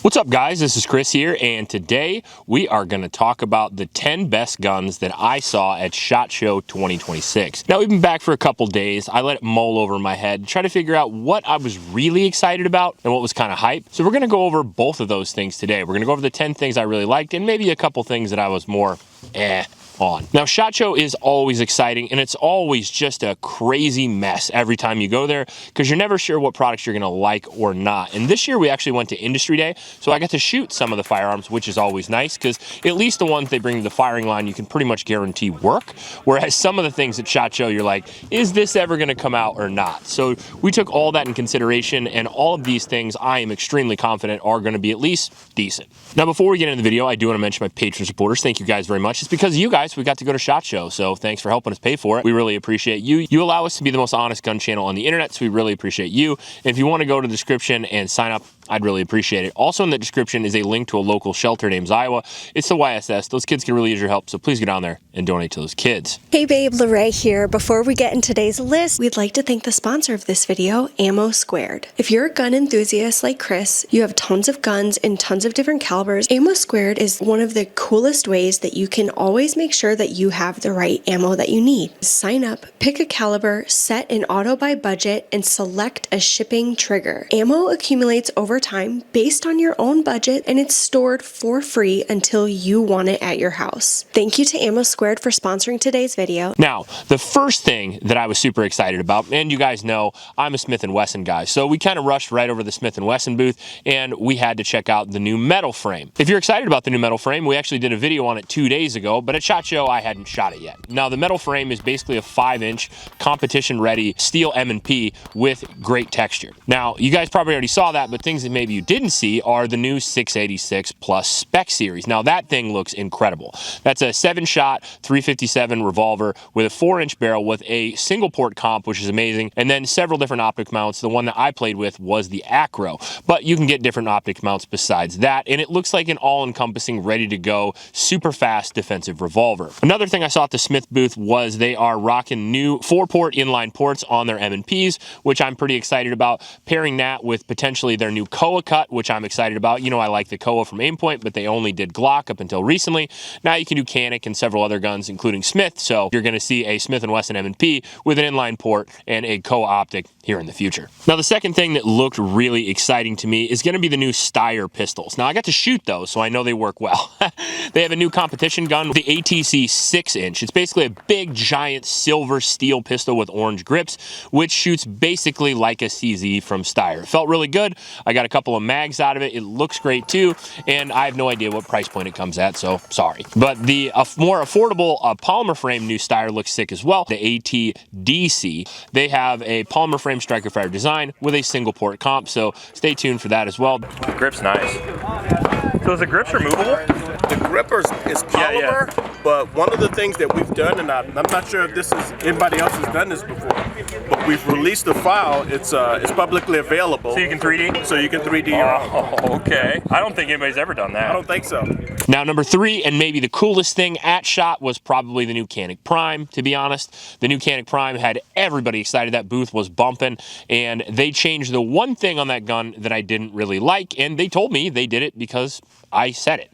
What's up, guys? This is Chris here, and today we are going to talk about the 10 best guns that I saw at SHOT Show 2026. Now, we've been back for a couple days. I let it mull over my head, try to figure out what I was really excited about and what was kind of hype. So we're going to go over both of those things today. We're going to go over the 10 things I really liked and maybe a couple things that I was more on. Now, SHOT Show is always exciting, and it's always just a crazy mess every time you go there because you're never sure what products you're going to like or not. And this year we actually went to Industry Day, so I got to shoot some of the firearms, which is always nice because at least the ones they bring to the firing line you can pretty much guarantee work, whereas some of the things at SHOT Show you're like, is this ever going to come out or not? So we took all that in consideration, and all of these things I am extremely confident are going to be at least decent. Now, before we get into the video, I do want to mention my Patreon supporters. Thank you guys very much. It's because of you guys we got to go to SHOT Show, so thanks for helping us pay for it. We really appreciate you. You allow us to be the most honest gun channel on the internet, so we really appreciate you. And if you want to go to the description and sign up, I'd really appreciate it. Also in the description is a link to a local shelter named Iowa. It's the YSS. Those kids can really use your help, so please get down there and donate to those kids. Hey babe, Lorraine here. Before we get in today's list, we'd like to thank the sponsor of this video, Ammo Squared. If you're a gun enthusiast like Chris, you have tons of guns in tons of different calibers, Ammo Squared is one of the coolest ways that you can always make sure that you have the right ammo that you need. Sign up, pick a caliber, set an auto by budget, and select a shipping trigger. Ammo accumulates over time based on your own budget, and it's stored for free until you want it at your house. Thank you to Ammo Squared for sponsoring today's video. Now, the first thing that I was super excited about, and you guys know I'm a Smith & Wesson guy, so we kind of rushed right over to the Smith & Wesson booth, and we had to check out the new metal frame. If you're excited about the new metal frame, we actually did a video on it 2 days ago, but at SHOT Show, I hadn't shot it yet. Now, the metal frame is basically a 5-inch competition-ready steel M&P with great texture. Now, you guys probably already saw that, but things that maybe you didn't see are the new 686 Plus Spec Series. Now, that thing looks incredible. That's a 7-shot 357 revolver with a 4-inch barrel with a single port comp, which is amazing, and then several different optic mounts. The one that I played with was the Acro, but you can get different optic mounts besides that, and it looks like an all-encompassing, ready-to-go, super fast defensive revolver. Another thing I saw at the Smith booth was they are rocking new 4-port inline ports on their M&Ps, which I'm pretty excited about, pairing that with potentially their new Koa cut, which I'm excited about. You know, I like the Koa from Aimpoint, but they only did Glock up until recently. Now you can do Canik and several other guns, including Smith, so you're going to see a Smith & Wesson M&P with an inline port and a Koa optic here in the future. Now, the second thing that looked really exciting to me is going to be the new Steyr pistols. Now, I got to shoot those, so I know they work well. They have a new competition gun with the ATC 6-inch. It's basically a big, giant silver steel pistol with orange grips, which shoots basically like a CZ from Steyr. It felt really good. I got a couple of mags out of it. It looks great too, and I have no idea what price point it comes at, so sorry. But the more affordable polymer frame new Steyr looks sick as well. The ATDC, they have a polymer frame striker fire design with a single port comp, so stay tuned for that as well. The grip's nice. So is the grips removable? The gripper is polymer, but one of the things that we've done, and I'm not sure if this is anybody else has done this before, but we've released a file. It's publicly available. So you can 3D? So you can 3D your own. Oh, okay. I don't think anybody's ever done that. I don't think so. Now, number 3, and maybe the coolest thing at SHOT, was probably the new Canik Prime, to be honest. The new Canik Prime had everybody excited. That booth was bumping, and they changed the one thing on that gun that I didn't really like, and they told me they did it because I said it,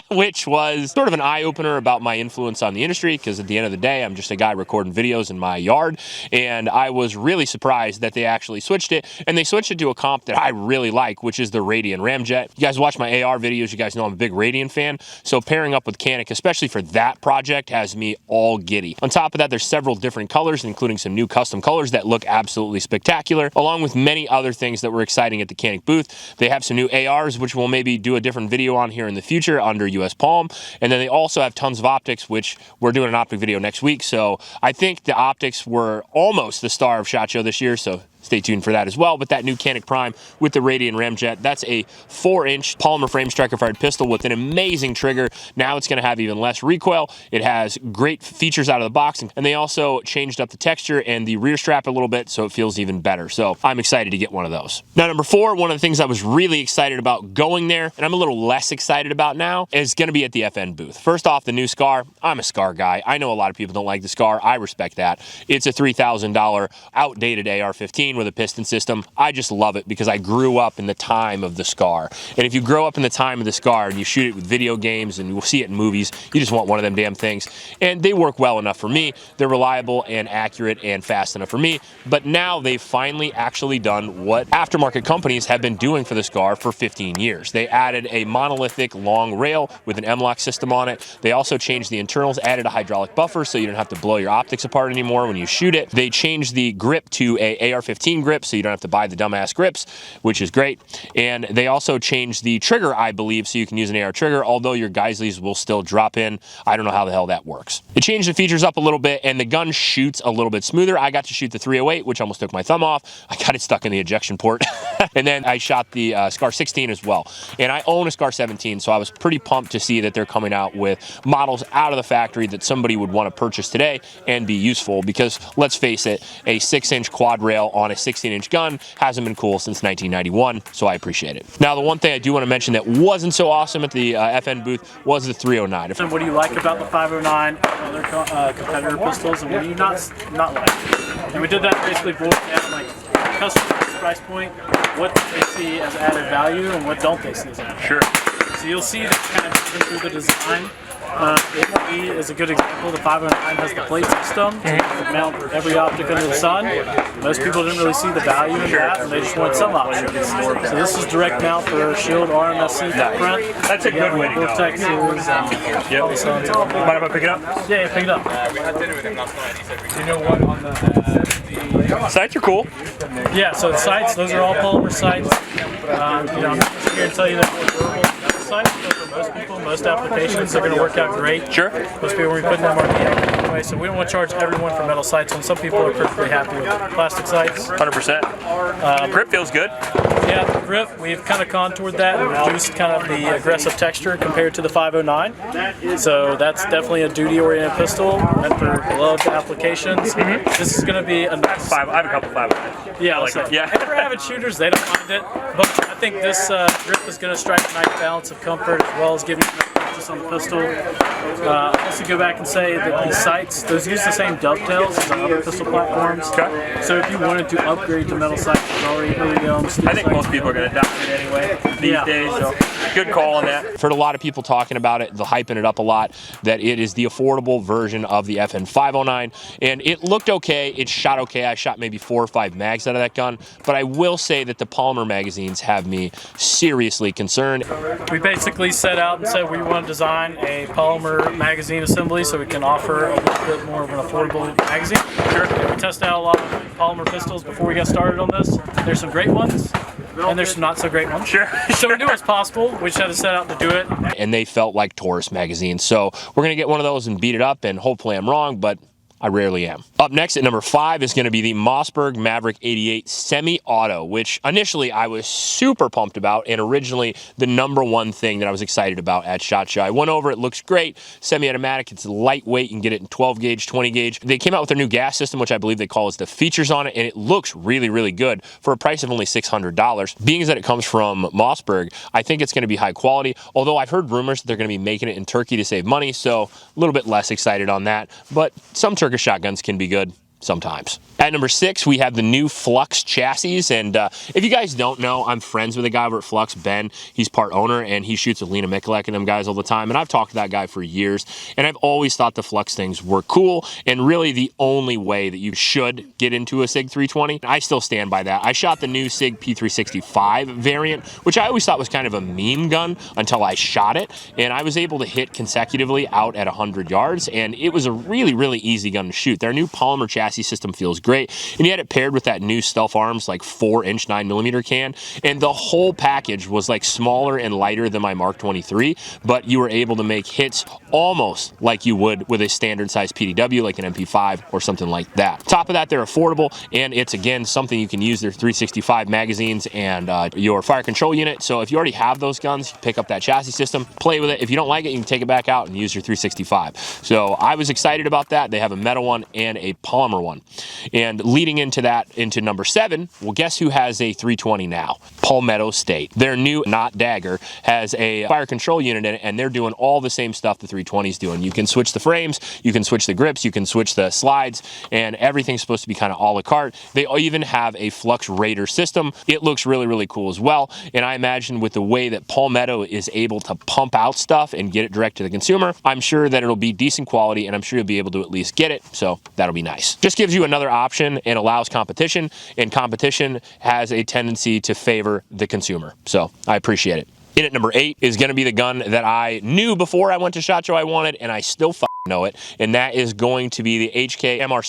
which was sort of an eye-opener about my influence on the industry, because at the end of the day, I'm just a guy recording videos in my yard, and I was really surprised that they actually switched it, and they switched it to a comp that I really like, which is the Radian Ramjet. You guys watch my AR videos, you guys know I'm a big Radian fan, so pairing up with Canik, especially for that project, has me all giddy. On top of that, there's several different colors, including some new custom colors that look absolutely spectacular, along with many other things that were exciting at the Canik booth. They have some new ARs, which we'll maybe do a different video on here in the future under US Palm, and then they also have tons of optics, which we're doing an optic video next week, so I think the optics were almost the star of SHOT Show this year, so stay tuned for that as well. But that new Canik Prime with the Radian Ramjet, that's a 4-inch polymer frame striker fired pistol with an amazing trigger. Now it's going to have even less recoil. It has great features out of the box, and they also changed up the texture and the rear strap a little bit, so it feels even better. So I'm excited to get one of those. Now, number 4, one of the things I was really excited about going there, and I'm a little less excited about now, is going to be at the FN booth. First off, the new SCAR. I'm a SCAR guy. I know a lot of people don't like the SCAR. I respect that. It's a $3,000 outdated AR-15. insane with a piston system. I just love it because I grew up in the time of the SCAR. And if you grow up in the time of the SCAR and you shoot it with video games and you'll see it in movies, you just want one of them damn things. And they work well enough for me. They're reliable and accurate and fast enough for me. But now they've finally actually done what aftermarket companies have been doing for the SCAR for 15 years. They added a monolithic long rail with an M-LOK system on it. They also changed the internals, added a hydraulic buffer so you don't have to blow your optics apart anymore when you shoot it. They changed the grip to a AR-15 grip so you don't have to buy the dumbass grips, which is great. And they also changed the trigger, I believe, so you can use an AR trigger, although your Geisleys will still drop in. I don't know how the hell that works. It changed the features up a little bit, and the gun shoots a little bit smoother. I got to shoot the 308, which almost took my thumb off. I got it stuck in the ejection port. And then I shot the SCAR 16 as well. And I own a SCAR 17, so I was pretty pumped to see that they're coming out with models out of the factory that somebody would want to purchase today and be useful, because let's face it, a 6-inch quad rail on a 16-inch gun hasn't been cool since 1991, so I appreciate it. Now, the one thing I do want to mention that wasn't so awesome at the FN booth was the 309. And what do you like about the 509 and other competitor pistols, and what do you not like? And we did that basically boiled down like customer price point, what they see as added value and what don't they see as added value. Sure. So you'll see that kind of through the design. The MLB is a good example. The 509 has the plate system to mount every optic under the sun. Most people didn't really see the value in that, and they just want some options. So this is direct mount for Shield RMSC footprint. That's a good way to go. Vortex series. Yep. Mind if I pick it up? Yeah, pick it up. You know what? On the sights are cool. Yeah, so the sights, those are all polymer sights. I'm not here to tell you that they're durable sights, but for most people, most applications, they're going to work out great. Sure. Most people are putting them on the anyway, so we don't want to charge everyone for metal sights, and some people are perfectly happy with plastic sights. 100%. Grip feels good. Yeah, the grip, we've kind of contoured that and reduced kind of the aggressive texture compared to the 509. So that's definitely a duty-oriented pistol meant for gloved applications. This is going to be a nice... I have a couple 509. Yeah, like that. Yeah. And for avid shooters, they don't mind it, but I think this grip is going to strike a nice balance of comfort as well as giving you practice on the pistol. I also go back and say that these sights, those use the same dovetails as the other pistol platforms. Okay. So if you wanted to upgrade to metal sights, there's already I think most people are going to adopt it anyway these days, so good call on that. I've heard a lot of people talking about it, they're hyping it up a lot, that it is the affordable version of the FN 509, and it looked okay, it shot okay. I shot maybe 4 or 5 mags out of that gun, but I will say that the polymer magazines have me seriously concerned. We basically set out and said we want to design a polymer magazine assembly so we can offer a little bit more of an affordable magazine. Sure. We tested out a lot of polymer pistols before we got started on this. There's some great ones, and there's some not so great ones. Sure. So we knew it was possible. We just had to set out to do it. And they felt like Taurus magazines. So we're going to get one of those and beat it up, and hopefully I'm wrong, but I rarely am. Up next at number 5 is going to be the Mossberg Maverick 88 semi-auto, which initially I was super pumped about, and originally the #1 thing that I was excited about at SHOT Show. I went over, it looks great, semi-automatic, it's lightweight, you can get it in 12 gauge, 20 gauge. They came out with their new gas system, which I believe they call as the features on it, and it looks really, really good for a price of only $600. Being as that it comes from Mossberg, I think it's going to be high quality, although I've heard rumors that they're going to be making it in Turkey to save money, so a little bit less excited on that, but some Turkish shotguns can be good sometimes. At number 6, we have the new Flux chassis, and if you guys don't know, I'm friends with a guy over at Flux, Ben. He's part owner, and he shoots with Lena Mikulek and them guys all the time, and I've talked to that guy for years, and I've always thought the Flux things were cool, and really the only way that you should get into a SIG 320. I still stand by that. I shot the new SIG P365 variant, which I always thought was kind of a meme gun until I shot it, and I was able to hit consecutively out at 100 yards, and it was a really, really easy gun to shoot. Their new polymer chassis system feels great, and you had it paired with that new Stealth Arms like 4-inch 9mm can, and the whole package was like smaller and lighter than my Mark 23, but you were able to make hits almost like you would with a standard size PDW like an MP5 or something like that. Top of that, they're affordable, and it's again something you can use their 365 magazines and your fire control unit. So if you already have those guns, pick up that chassis system, play with it. If you don't like it, you can take it back out and use your 365. So I was excited about that. They have a metal one and a polymer one. And leading into that, into number 7, well, guess who has a 320 now? Palmetto State. Their new Not Dagger has a fire control unit in it, and they're doing all the same stuff the 320 is doing. You can switch the frames, you can switch the grips, you can switch the slides, and everything's supposed to be kind of a la carte. They even have a Flux Raider system. It looks really, really cool as well. And I imagine with the way that Palmetto is able to pump out stuff and get it direct to the consumer, I'm sure that it'll be decent quality, and I'm sure you'll be able to at least get it. So that'll be nice. Just gives you another option and allows competition, and competition has a tendency to favor the consumer. So I appreciate it. In at number 8 is going to be the gun that I knew before I went to SHOT Show I wanted, and I still know it, and that is going to be the HKMR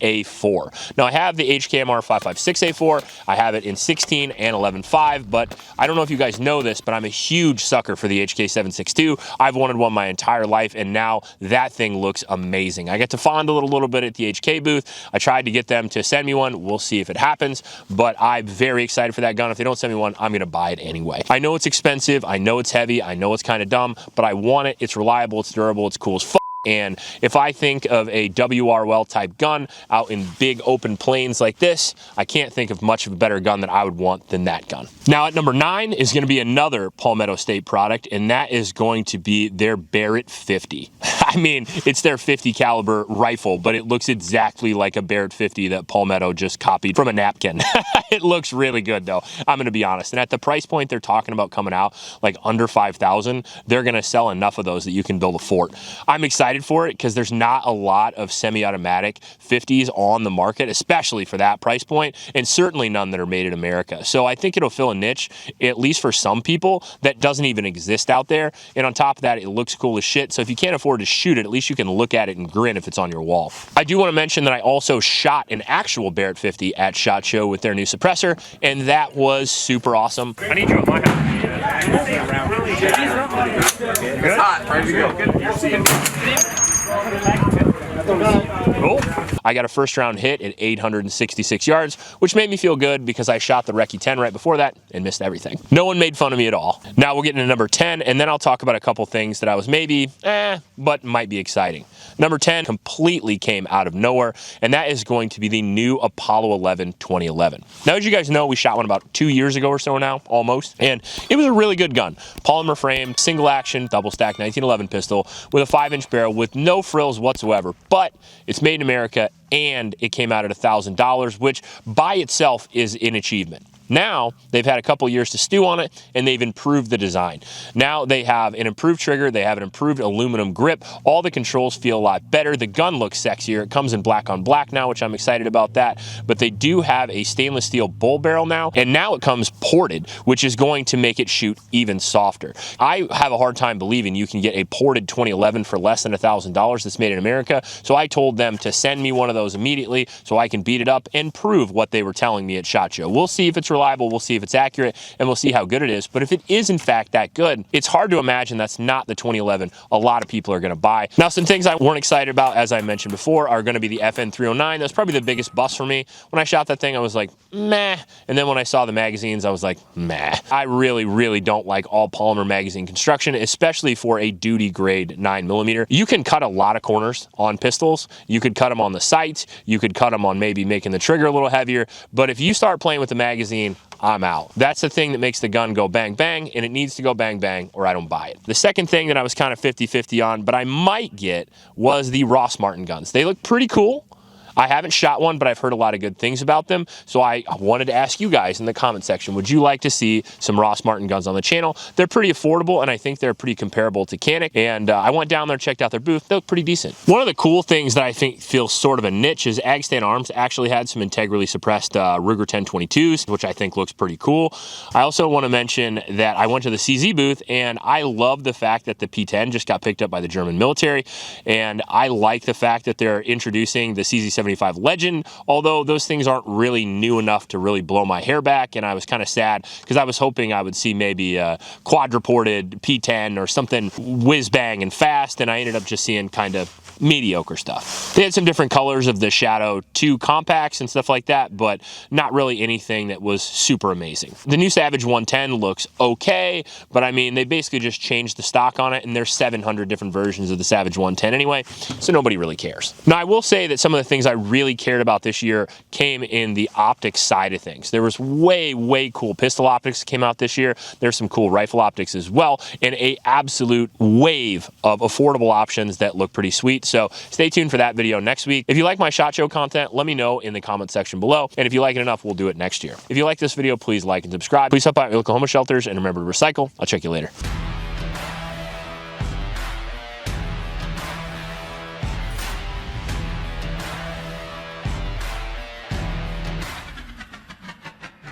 762A4. Now, I have the HKMR 556A4. I have it in 16 and 11.5, but I don't know if you guys know this, but I'm a huge sucker for the HK 762. I've wanted one my entire life, and now that thing looks amazing. I get to fondle it a little bit at the HK booth. I tried to get them to send me one. We'll see if it happens, but I'm very excited for that gun. If they don't send me one, I'm going to buy it anyway. I know it's expensive. I know it's heavy. I know it's kind of dumb, but I want it. It's reliable. It's durable. It's cool as fuck. And if I think of a WRL type gun out in big open plains like this, I can't think of much of a better gun that I would want than that gun. Now at number 9 is going to be another Palmetto State product, and that is going to be their Barrett 50. I mean, it's their 50 caliber rifle, but it looks exactly like a Barrett 50 that Palmetto just copied from a napkin. It looks really good though, I'm going to be honest. And at the price point they're talking about coming out, like under 5,000, they're going to sell enough of those that you can build a fort. I'm excited for it because there's not a lot of semi-automatic 50s on the market, especially for that price point, and certainly none that are made in America. So I think it'll fill a niche, at least for some people, that doesn't even exist out there. And on top of that, it looks cool as shit. So if you can't afford to shoot it, at least you can look at it and grin if it's on your wall. I do want to mention that I also shot an actual Barrett 50 at SHOT Show with their new suppressor, and that was super awesome. I need you on my house. Good? Hot. Ready to go. Good. Cool. I got a first round hit at 866 yards, which made me feel good because I shot the Recce 10 right before that and missed everything. No one made fun of me at all. Now we'll get into number 10, and then I'll talk about a couple things that I was maybe, but might be exciting. Number 10 completely came out of nowhere, and that is going to be the new Apollo 11 2011. Now, as you guys know, we shot one about 2 years ago or so now, almost, and it was a really good gun. Polymer frame, single action, double stack 1911 pistol with a 5-inch barrel with no frills whatsoever, but it's made in America and it came out at $1,000, which by itself is an achievement. Now, they've had a couple years to stew on it, and they've improved the design. Now they have an improved trigger, they have an improved aluminum grip, all the controls feel a lot better, the gun looks sexier, it comes in black on black now, which I'm excited about that, but they do have a stainless steel bull barrel now, and now it comes ported, which is going to make it shoot even softer. I have a hard time believing you can get a ported 2011 for less than $1,000 that's made in America, so I told them to send me one of those immediately so I can beat it up and prove what they were telling me at SHOT Show. We'll see if it's reliable, we'll see if it's accurate, and we'll see how good it is. But if it is in fact that good, it's hard to imagine that's not the 2011 a lot of people are going to buy. Now, some things I weren't excited about, as I mentioned before, are going to be the FN 309. That's probably the biggest bust for me. When I shot that thing, I was like, meh. And then when I saw the magazines, I was like, meh. I really, really don't like all polymer magazine construction, especially for a duty grade 9mm. You can cut a lot of corners on pistols. You could cut them on the sights. You could cut them on maybe making the trigger a little heavier. But if you start playing with the magazine, I'm out. That's the thing that makes the gun go bang bang, and it needs to go bang bang or I don't buy it. The second thing that I was kind of 50-50 on, but I might get, was the Ross Martin guns. They look pretty cool. I haven't shot one, but I've heard a lot of good things about them. So I wanted to ask you guys in the comment section, would you like to see some Ross Martin guns on the channel? They're pretty affordable, and I think they're pretty comparable to Canik. And I went down there, checked out their booth. They look pretty decent. One of the cool things that I think feels sort of a niche is Agstan Arms actually had some integrally suppressed Ruger 1022s, which I think looks pretty cool. I also want to mention that I went to the CZ booth, and I love the fact that the P10 just got picked up by the German military. And I like the fact that they're introducing the CZ75 Legend, although those things aren't really new enough to really blow my hair back, and I was kind of sad because I was hoping I would see maybe a quadruported P10 or something whiz-bang and fast, and I ended up just seeing kind of mediocre stuff. They had some different colors of the Shadow 2 compacts and stuff like that, but not really anything that was super amazing. The new Savage 110 looks okay, but I mean, they basically just changed the stock on it, and there's 700 different versions of the Savage 110 anyway, so nobody really cares. Now, I will say that some of the things I really cared about this year came in the optics side of things. There was way cool pistol optics that came out this year. There's some cool rifle optics as well, and a absolute wave of affordable options that look pretty sweet. So stay tuned for that video next week. If you like my SHOT Show content, let me know in the comment section below. And if you like it enough, we'll do it next year. If you like this video, please like and subscribe. Please help out your Oklahoma shelters, and remember to recycle. I'll check you later.